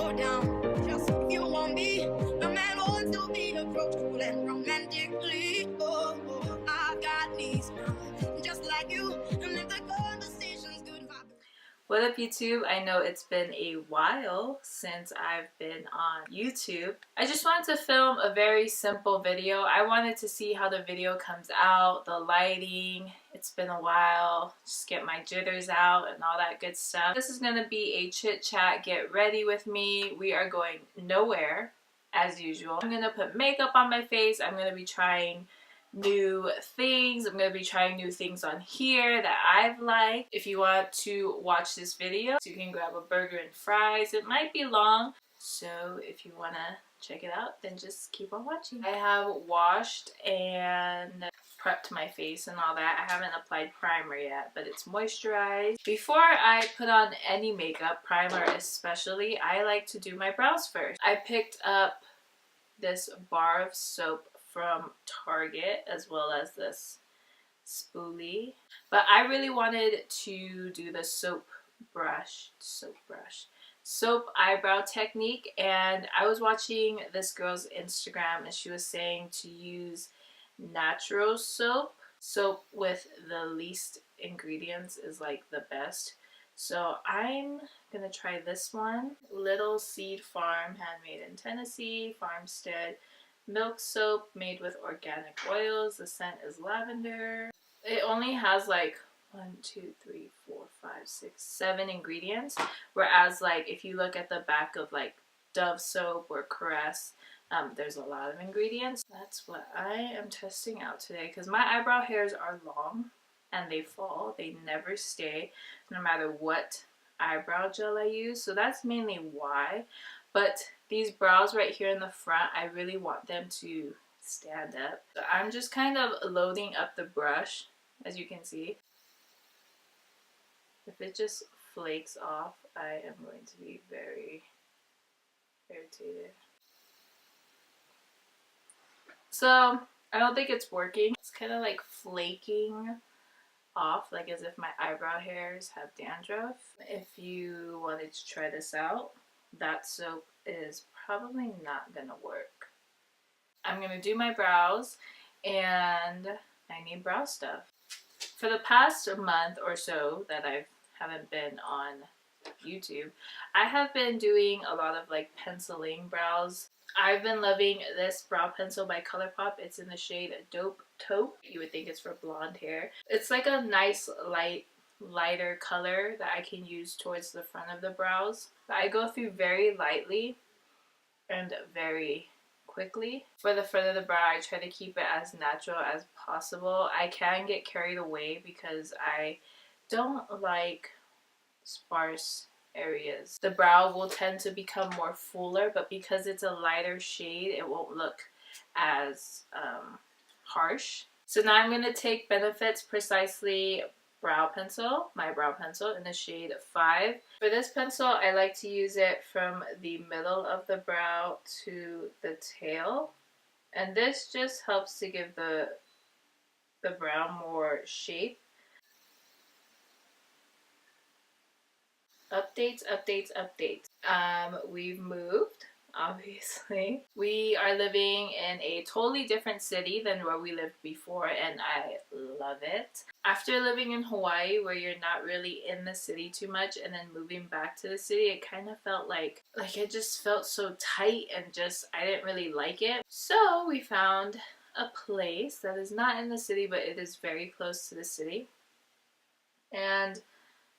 go down. Just if you want me, a man wants to be approached cool and romantically. Oh, oh, I got needs now, just like you. And if the conversation's good vibe. What up, YouTube? I know it's been a while since I've been on YouTube. I just wanted to film a very simple video. I wanted to see how the video comes out, the lighting. It's been a while. Just get my jitters out and all that good stuff. This is gonna be a chit chat. Get ready with me. We are going nowhere as usual. I'm gonna put makeup on my face. I'm gonna be trying new things. I'm going to be trying new things on here that I've liked. If you want to watch this video, you can grab a burger and fries. It might be long, so if you want to check it out, then just keep on watching. I have washed and prepped my face and all that. I haven't applied primer yet, but it's moisturized. Before I put on any makeup, primer especially, I like to do my brows first. I picked up this bar of soap from Target, as well as this spoolie, but I really wanted to do the soap eyebrow technique, and I was watching this girl's Instagram and she was saying to use natural soap with the least ingredients is like the best. So I'm gonna try this one, Little Seed Farm, handmade in Tennessee, farmstead milk soap made with organic oils. The scent is lavender. It only has like 7 ingredients, whereas like if you look at the back of like Dove soap or Caress, there's a lot of ingredients. That's what I am testing out today, because my eyebrow hairs are long and they fall. They never stay no matter what eyebrow gel I use, so that's mainly why. But these brows right here in the front, I really want them to stand up. So I'm just kind of loading up the brush, as you can see. If it just flakes off, I am going to be very irritated. So I don't think it's working. It's kind of like flaking off, like as if my eyebrow hairs have dandruff. If you wanted to try this out, that soap is probably not gonna work. I'm gonna do my brows and I need brow stuff. For the past month or so that I haven't been on YouTube, I have been doing a lot of like penciling brows. I've been loving this brow pencil by ColourPop. It's in the shade Dope Taupe. You would think it's for blonde hair. It's like a nice lighter color that I can use towards the front of the brows. I go through very lightly and very quickly. For the front of the brow, I try to keep it as natural as possible. I can get carried away because I don't like sparse areas. The brow will tend to become more fuller, but because it's a lighter shade, it won't look as harsh. So now I'm going to take Benefit's Precisely brow pencil, my brow pencil in the shade 5. For this pencil, I like to use it from the middle of the brow to the tail, and this just helps to give the brow more shape. Updates. We've moved, obviously. We are living in a totally different city than where we lived before, and I love it. After living in Hawaii, where you're not really in the city too much, and then moving back to the city, it kind of felt like it just felt so tight, and just I didn't really like it. So we found a place that is not in the city, but it is very close to the city, and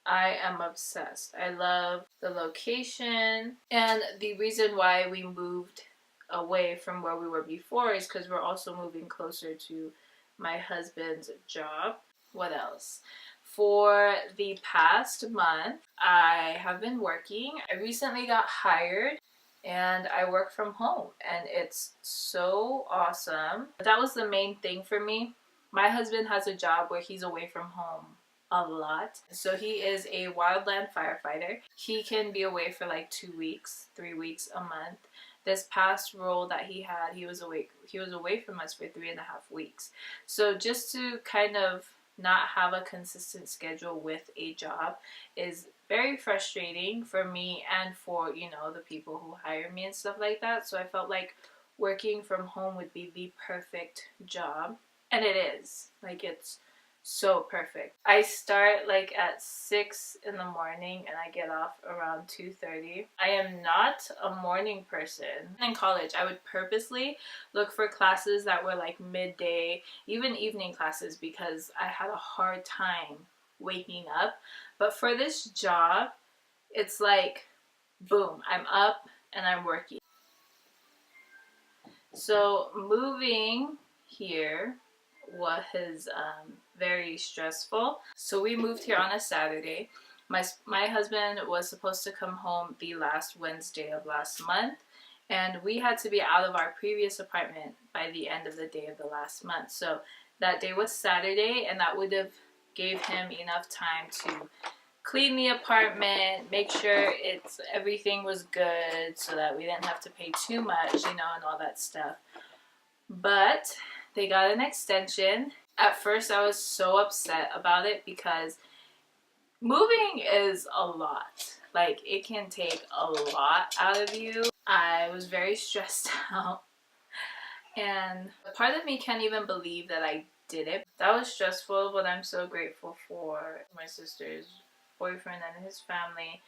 I am obsessed. I love the location, and the reason why we moved away from where we were before is because we're also moving closer to my husband's job. What else? For the past month, I have been working. I recently got hired and I work from home, and it's so awesome. That was the main thing for me. My husband has a job where he's away from home a lot. So he is a wildland firefighter. He can be away for like 2 weeks, 3 weeks, a month. This past role that he had, he was away from us for 3.5 weeks. So just to kind of not have a consistent schedule with a job is very frustrating for me and for, you know, the people who hire me and stuff like that. So I felt like working from home would be the perfect job, and it is. Like, it's so perfect. I start like at 6 in the morning and I get off around 2:30. I am not a morning person. In college, I would purposely look for classes that were like midday, even evening classes, because I had a hard time waking up. But for this job, it's like, boom, I'm up and I'm working. So moving here was very stressful. So we moved here on a Saturday. My husband was supposed to come home the last Wednesday of last month, and we had to be out of our previous apartment by the end of the day of the last month. So that day was Saturday, and that would have gave him enough time to clean the apartment, make sure everything was good so that we didn't have to pay too much, you know, and all that stuff. But they got an extension. At first I was so upset about it because moving is a lot. Like, it can take a lot out of you. I was very stressed out, and a part of me can't even believe that I did it. That was stressful, but I'm so grateful for my sister's boyfriend and his family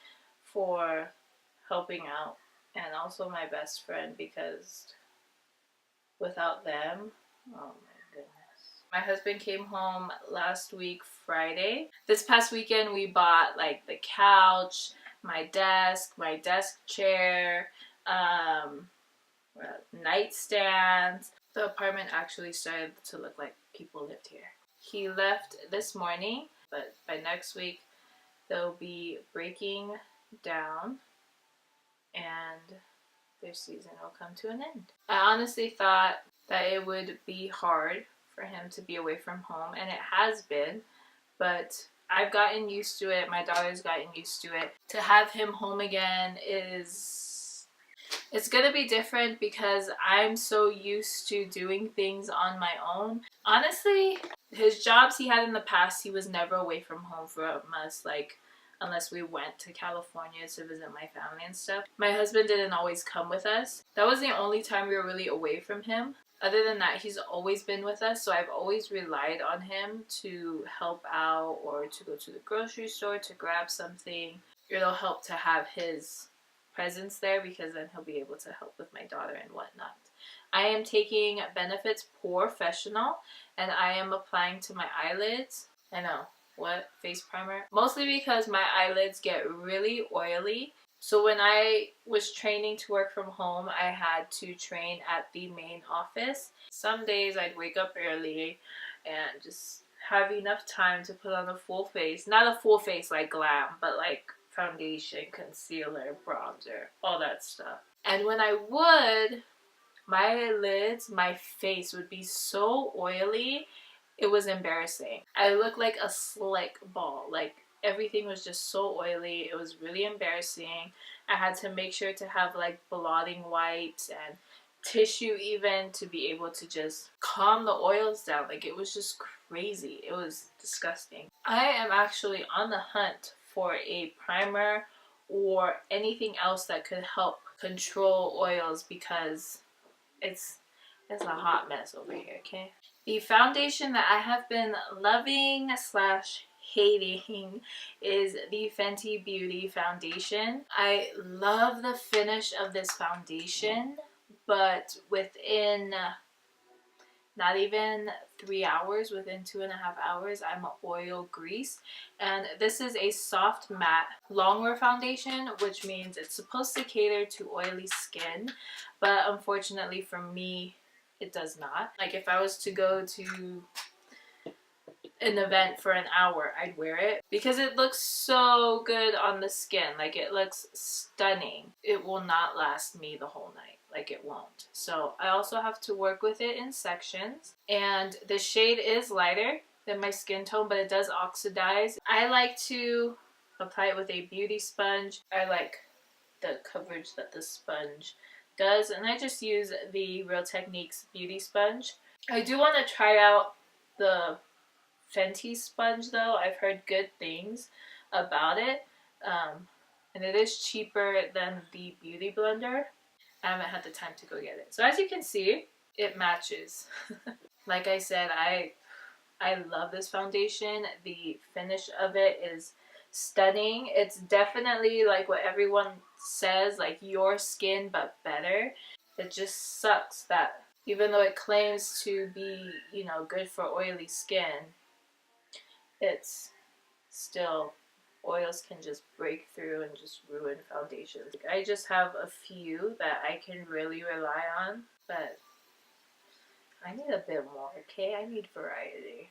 for helping out, and also my best friend, because without them, oh my goodness. My husband came home last week Friday. This past weekend we bought like the couch, my desk chair, nightstands. The apartment actually started to look like people lived here. He left this morning, but by next week they'll be breaking down and their season will come to an end. I honestly thought that it would be hard for him to be away from home, and it has been, but I've gotten used to it. My daughter's gotten used to it. To have him home again it's gonna be different because I'm so used to doing things on my own. Honestly, his jobs he had in the past, he was never away from home for us, like, unless we went to California to visit my family and stuff. My husband didn't always come with us. That was the only time we were really away from him. Other than that, he's always been with us, so I've always relied on him to help out or to go to the grocery store to grab something. It'll help to have his presence there because then he'll be able to help with my daughter and whatnot. I am taking Benefits Professional and I am applying to my eyelids. I know, what? Face primer? Mostly because my eyelids get really oily. So when I was training to work from home, I had to train at the main office. Some days I'd wake up early and just have enough time to put on a full face. Not a full face like glam, but like foundation, concealer, bronzer, all that stuff. And when I would, my lids, my face would be so oily, it was embarrassing. I looked like a slick ball. Like, everything was just so oily. It was really embarrassing. I had to make sure to have like blotting wipes and tissue even to be able to just calm the oils down. Like, it was just crazy. It was disgusting. I am actually on the hunt for a primer or anything else that could help control oils because it's a hot mess over here, okay? The foundation that I have been loving / hating is the Fenty Beauty foundation. I love the finish of this foundation, but within not even 3 hours, within 2.5 hours, I'm oil grease. And this is a soft matte longwear foundation, which means it's supposed to cater to oily skin, but unfortunately for me, it does not. Like, if I was to go to an event for an hour, I'd wear it because it looks so good on the skin. Like, it looks stunning. It will not last me the whole night. Like, it won't. So I also have to work with it in sections, and the shade is lighter than my skin tone, but it does oxidize. I like to apply it with a beauty sponge. I like the coverage that the sponge does, and I just use the Real Techniques beauty sponge. I do want to try out the Fenty sponge though. I've heard good things about it. And it is cheaper than the Beauty Blender. I haven't had the time to go get it. So as you can see, it matches. Like I said, I love this foundation. The finish of it is stunning. It's definitely like what everyone says, like your skin but better. It just sucks that even though it claims to be, you know, good for oily skin, it's still, oils can just break through and just ruin foundations. Like, I just have a few that I can really rely on, but I need a bit more, okay? I need variety.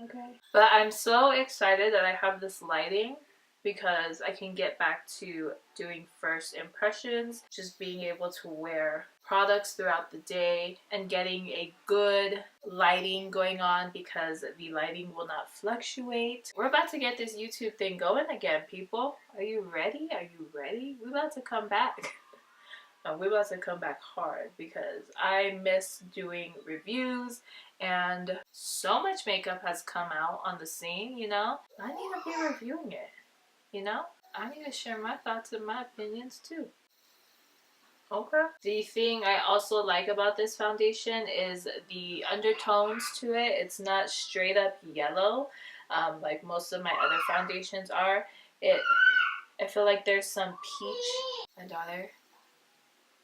Okay. But I'm so excited that I have this lighting because I can get back to doing first impressions, just being able to wear products throughout the day and getting a good lighting going on because the lighting will not fluctuate. We're about to get this YouTube thing going again, people. Are you ready? Are you ready? We're about to come back. We're about to come back hard because I miss doing reviews and so much makeup has come out on the scene, you know? I need to be reviewing it, you know? I need to share my thoughts and my opinions too. Okay. The thing I also like about this foundation is the undertones to it. It's not straight up yellow like most of my other foundations are. I feel like there's some peach. My daughter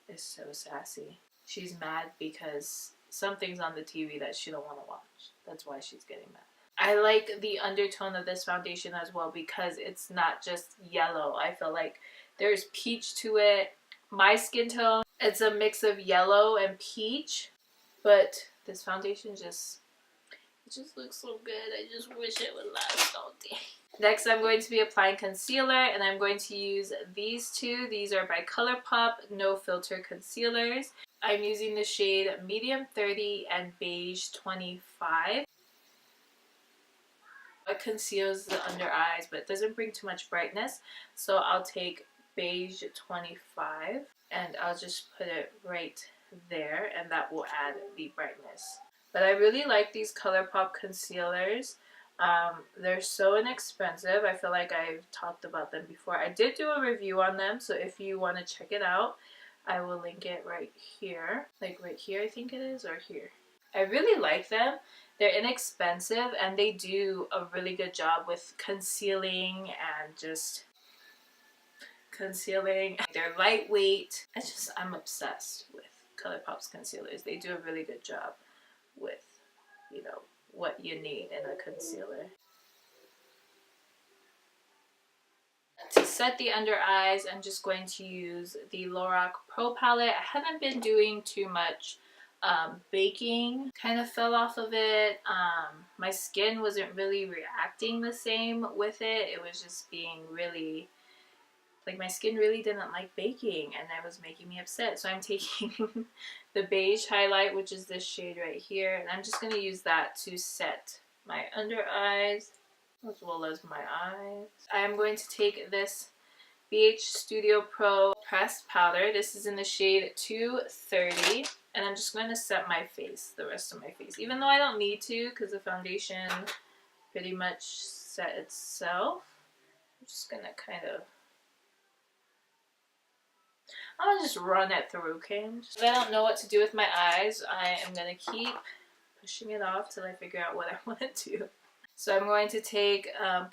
is so sassy. She's mad because something's on the TV that she don't want to watch. That's why she's getting mad. I like the undertone of this foundation as well because it's not just yellow. I feel like there's peach to it. My skin tone, it's a mix of yellow and peach, but this foundation it just looks so good. I just wish it would last all day. Next, I'm going to be applying concealer, and I'm going to use these two. These are by ColourPop No Filter Concealers. I'm using the shade Medium 30 and Beige 25. It conceals the under eyes, but it doesn't bring too much brightness. So I'll take Beige 25, and I'll just put it right there, and that will add the brightness. But I really like these ColourPop concealers. They're so inexpensive. I feel like I've talked about them before. I did do a review on them, so if you want to check it out, I will link it right here. Like right here, I think it is, or here. I really like them. They're inexpensive, and they do a really good job with concealing and just concealing. They're lightweight. I'm obsessed with ColourPop's concealers. They do a really good job with, you know, what you need in a concealer. To set the under eyes, I'm just going to use the Lorac Pro palette. I haven't been doing too much baking. Kind of fell off of it. My skin wasn't really reacting the same with it. It was just being really, like, my skin really didn't like baking, and that was making me upset. So I'm taking the beige highlight, which is this shade right here, and I'm just going to use that to set my under eyes as well as my eyes. I'm going to take this BH Studio Pro pressed powder. This is in the shade 230, and I'm just going to set my face, the rest of my face, even though I don't need to because the foundation pretty much set itself. I'm just going to I'm gonna just run it through, okay? If I don't know what to do with my eyes, I am gonna keep pushing it off till I figure out what I want to do. So I'm going to take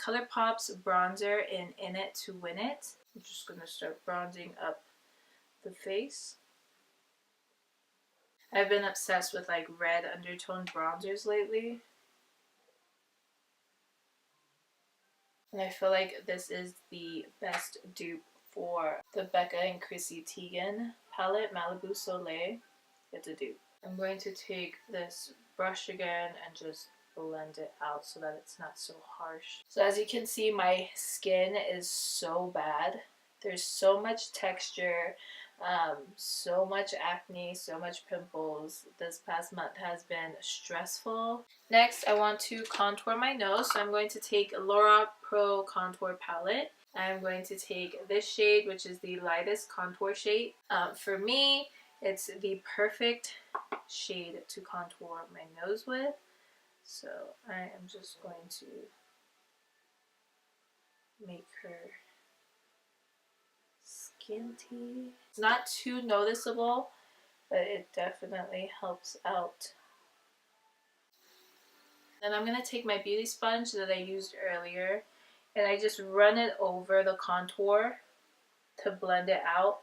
ColourPop's bronzer in It to Win It. I'm just gonna start bronzing up the face. I've been obsessed with like red undertone bronzers lately. And I feel like this is the best dupe for the Becca and Chrissy Teigen palette, Malibu Soleil. It's a dupe. I'm going to take this brush again and just blend it out so that it's not so harsh. So as you can see, my skin is so bad. There's so much texture, so much acne, so much pimples. This past month has been stressful. Next, I want to contour my nose, so I'm going to take Lorac Pro Contour Palette. I'm going to take this shade, which is the lightest contour shade. For me, it's the perfect shade to contour my nose with. So I am just going to make her skinty. It's not too noticeable, but it definitely helps out. Then I'm going to take my beauty sponge that I used earlier and I just run it over the contour to blend it out.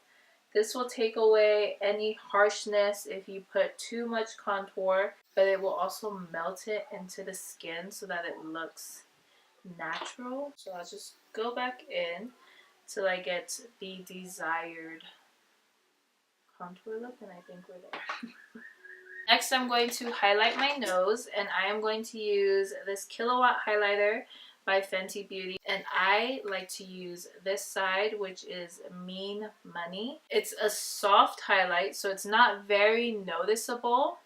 This will take away any harshness if you put too much contour, but it will also melt it into the skin so that it looks natural. So I'll just go back in till I get the desired contour look, and I think we're there. Next, I'm going to highlight my nose, and I am going to use this Kilowatt highlighter by Fenty Beauty, and I like to use this side, which is Mean Money. It's a soft highlight, so it's not very noticeable.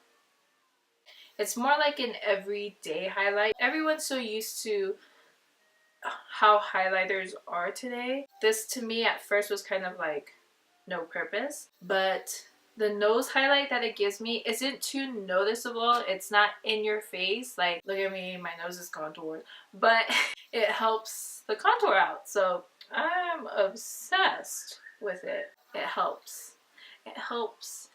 It's more like an everyday highlight. Everyone's so used to how highlighters are today. This to me at first was kind of like no purpose, but the nose highlight that it gives me isn't too noticeable. It's not in your face, like look at me, my nose is contoured, but it helps the contour out. So I'm obsessed with it. It helps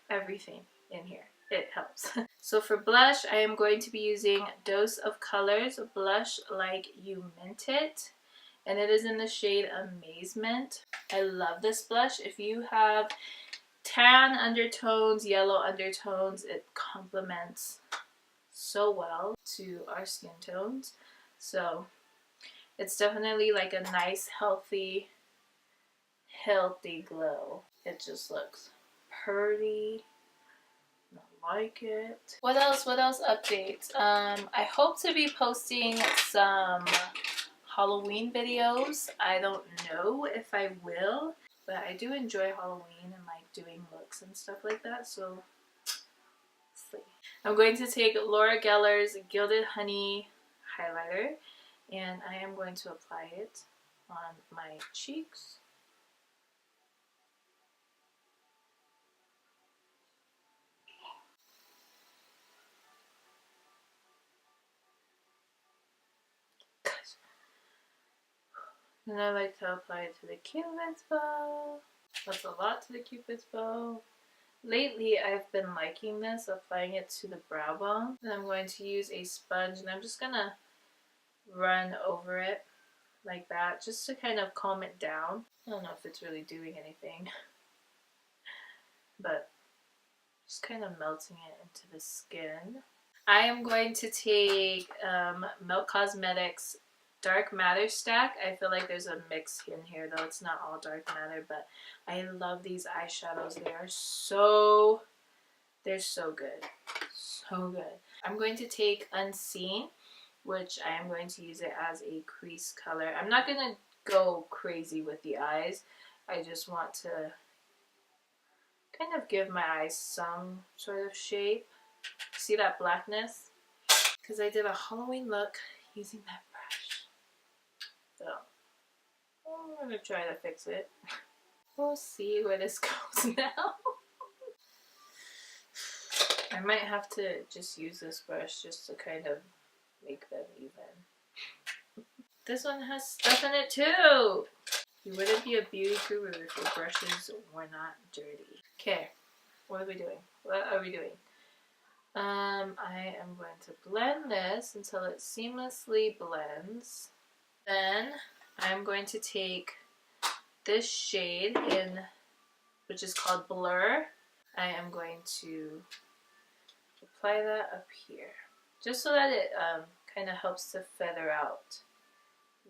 everything in here. It helps. So for blush, I am going to be using Dose of Colors Blush Like You Meant It, and it is in the shade Amazement. I love this blush. If you have tan undertones, yellow undertones, it complements so well to our skin tones. So it's definitely like a nice healthy glow. It just looks pretty. I like it. What else updates? I hope to be posting some Halloween videos. I don't know if I will, but I do enjoy Halloween and like doing looks and stuff like that, so let's see. I'm going to take Laura Geller's Gilded Honey highlighter, and I am going to apply it on my cheeks. And I like to apply it to the Cupid's bow. That's a lot to the Cupid's bow. Lately, I've been liking this, applying it to the brow bone. And I'm going to use a sponge, and I'm just gonna run over it like that, just to kind of calm it down. I don't know if it's really doing anything, but just kind of melting it into the skin. I am going to take Milk Cosmetics Dark Matter Stack. I feel like there's a mix in here though. It's not all dark matter, but I love these eyeshadows. They're so good. So good. I'm going to take Unseen, which I am going to use it as a crease color. I'm not going to go crazy with the eyes. I just want to kind of give my eyes some sort of shape. See that blackness? Because I did a Halloween look using that brush. So I'm going to try to fix it. We'll see where this goes now. I might have to just use this brush just to kind of make them even. This one has stuff in it too! You wouldn't be a beauty guru if your brushes were not dirty. Okay, what are we doing? I am going to blend this until it seamlessly blends. Then I'm going to take this shade in, which is called Blur. I am going to apply that up here, just so that it kind of helps to feather out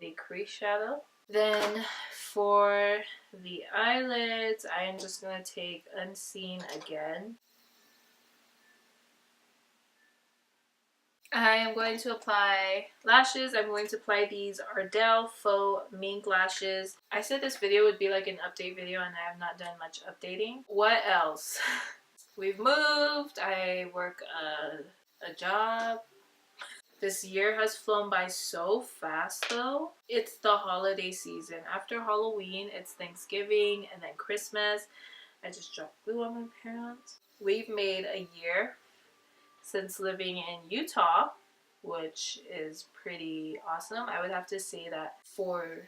the crease shadow. Then for the eyelids, I am just going to take Unseen again. I am going to apply lashes. I'm going to apply these Ardell Faux Mink lashes. I said this video would be like an update video, and I have not done much updating. What else? We've moved. I work a job. This year has flown by so fast though. It's the holiday season. After Halloween, it's Thanksgiving and then Christmas. I just dropped glue on my parents. We've made a year since living in Utah. which is pretty awesome. I would have to say that for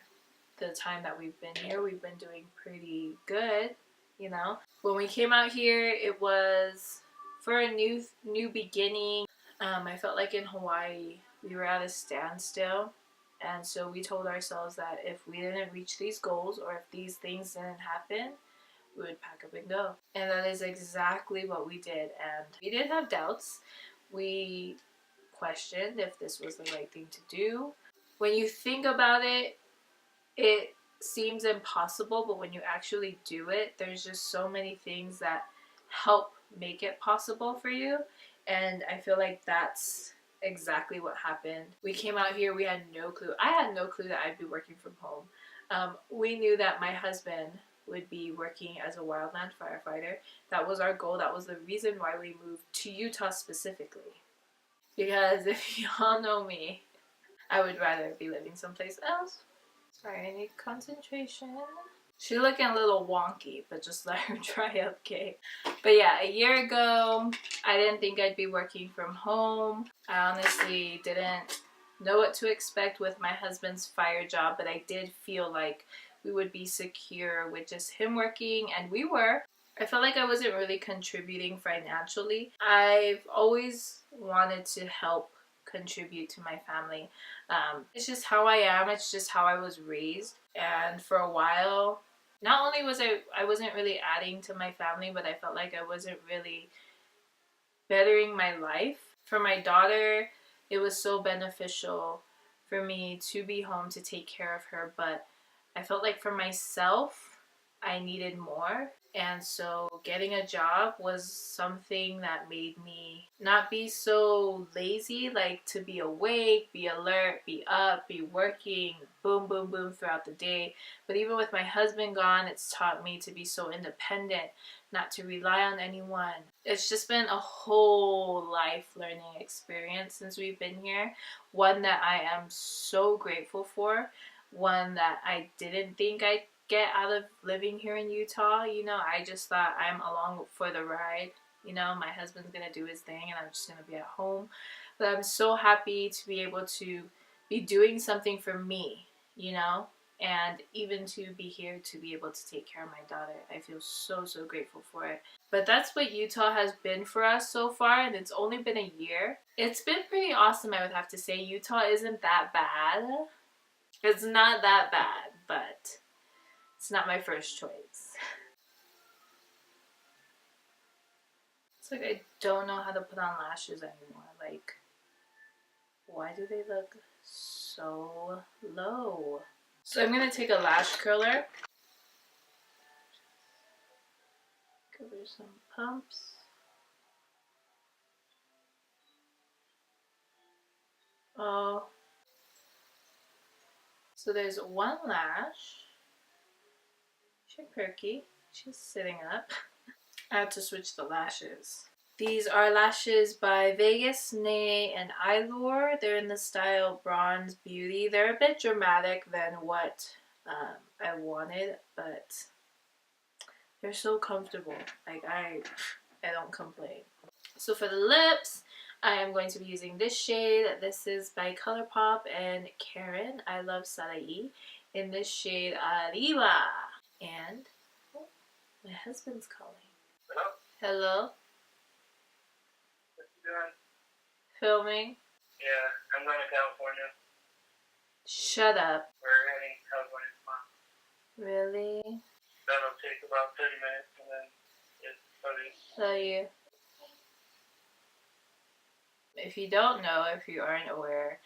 the time that we've been here, we've been doing pretty good, you know. When we came out here, it was for a new beginning. I felt like in Hawaii we were at a standstill, and so we told ourselves that if we didn't reach these goals or if these things didn't happen, we would pack up and go. And that is exactly what we did. And we did have doubts. We questioned if this was the right thing to do. When you think about it, it seems impossible, but when you actually do it, there's just so many things that help make it possible for you. And I feel like that's exactly what happened. We came out here, we had no clue. I had no clue that I'd be working from home. We knew that my husband would be working as a wildland firefighter. That was our goal. That was the reason why we moved to Utah specifically. Because if y'all know me, I would rather be living someplace else. Sorry, I need concentration. She's looking a little wonky, but just let her dry up, okay? But yeah, a year ago, I didn't think I'd be working from home. I honestly didn't know what to expect with my husband's fire job, but I did feel like we would be secure with just him working, and we were. I felt like I wasn't really contributing financially. I've always wanted to help contribute to my family. It's just how I am. It's just how I was raised. And for a while, not only was I wasn't really adding to my family, but I felt like I wasn't really bettering my life. For my daughter, it was so beneficial for me to be home to take care of her, but I felt like for myself, I needed more. And so getting a job was something that made me not be so lazy, like to be awake, be alert, be up, be working, boom, boom, boom throughout the day. But even with my husband gone, it's taught me to be so independent, not to rely on anyone. It's just been a whole life learning experience since we've been here. One that I am so grateful for. One that I didn't think I'd get out of living here in Utah. You know, I just thought I'm along for the ride. You know, my husband's gonna do his thing and I'm just gonna be at home. But I'm so happy to be able to be doing something for me, you know, and even to be here to be able to take care of my daughter. I feel so, so grateful for it. But that's what Utah has been for us so far, and it's only been a year. It's been pretty awesome, I would have to say. Utah isn't that bad. It's not that bad, but it's not my first choice. It's like I don't know how to put on lashes anymore. Like, why do they look so low? So I'm gonna take a lash curler. Cover some pumps. Oh. So there's one lash. She's perky. She's sitting up. I had to switch the lashes. These are lashes by Vegas, Nay, and Eyelure. They're in the style Bronze Beauty. They're a bit dramatic than what I wanted, but they're so comfortable. Like, I don't complain. So for the lips, I am going to be using this shade. This is by ColourPop and Karen. I love Sarai. In this shade, Arriba. And oh, my husband's calling. Hello? Hello? What you doing? Filming? Yeah, I'm going to California. Shut up. We're heading to California tomorrow. Really? That'll take about 30 minutes and then it's starting. Tell you. If you don't know, if you aren't aware,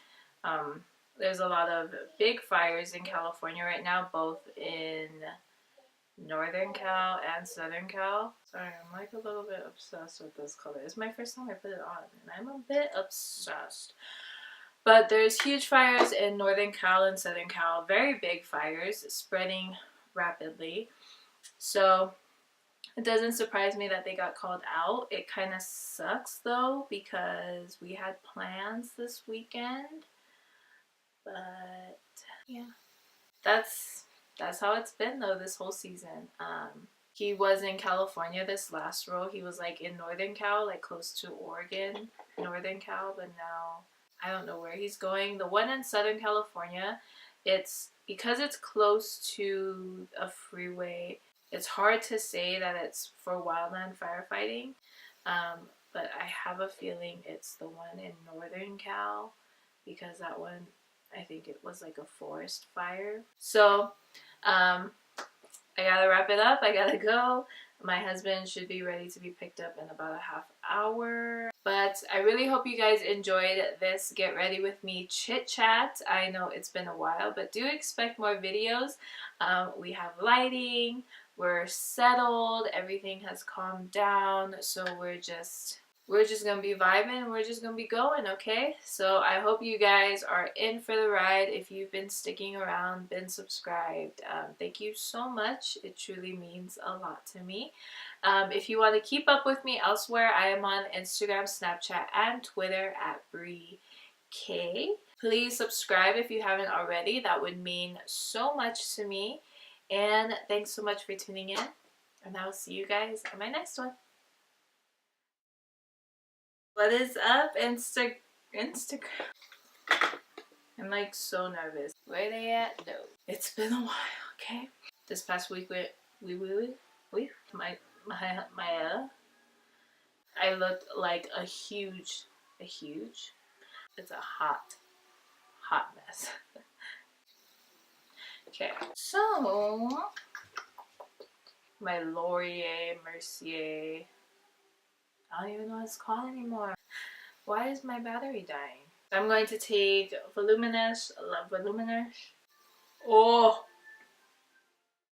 there's a lot of big fires in California right now, both in Northern Cal and Southern Cal. Sorry, I'm like a little bit obsessed with this color. It's my first time I put it on, and I'm a bit obsessed. But there's huge fires in Northern Cal and Southern Cal, very big fires spreading rapidly. So it doesn't surprise me that they got called out. It kind of sucks though, because we had plans this weekend. But yeah, that's how it's been though this whole season. He was in California this last row. He was like in Northern Cal, like close to Oregon, Northern Cal, but now I don't know where he's going. The one in Southern California, it's because it's close to a freeway. It's hard to say that it's for wildland firefighting, but I have a feeling it's the one in Northern Cal, because that one, I think it was like a forest fire. So I gotta wrap it up. I gotta go. My husband should be ready to be picked up in about a half hour. But I really hope you guys enjoyed this Get Ready With Me chit chat. I know it's been a while, but do expect more videos. We have lighting, we're settled, everything has calmed down, so we're just gonna be vibing, we're just gonna be going, okay? So I hope you guys are in for the ride. If you've been sticking around, been subscribed, thank you so much. It truly means a lot to me. If you want to keep up with me elsewhere, I am on Instagram, Snapchat, and Twitter at Bryyykayyy. Please subscribe if you haven't already. That would mean so much to me. And thanks so much for tuning in. And I will see you guys in my next one. What is up, Instagram? I'm like so nervous. Where they at? No. It's been a while, okay? This past week I looked like a huge, it's a hot mess. Okay, so my Laurier Mercier, I don't even know what it's called anymore. Why is my battery dying? I'm going to take voluminous. Oh,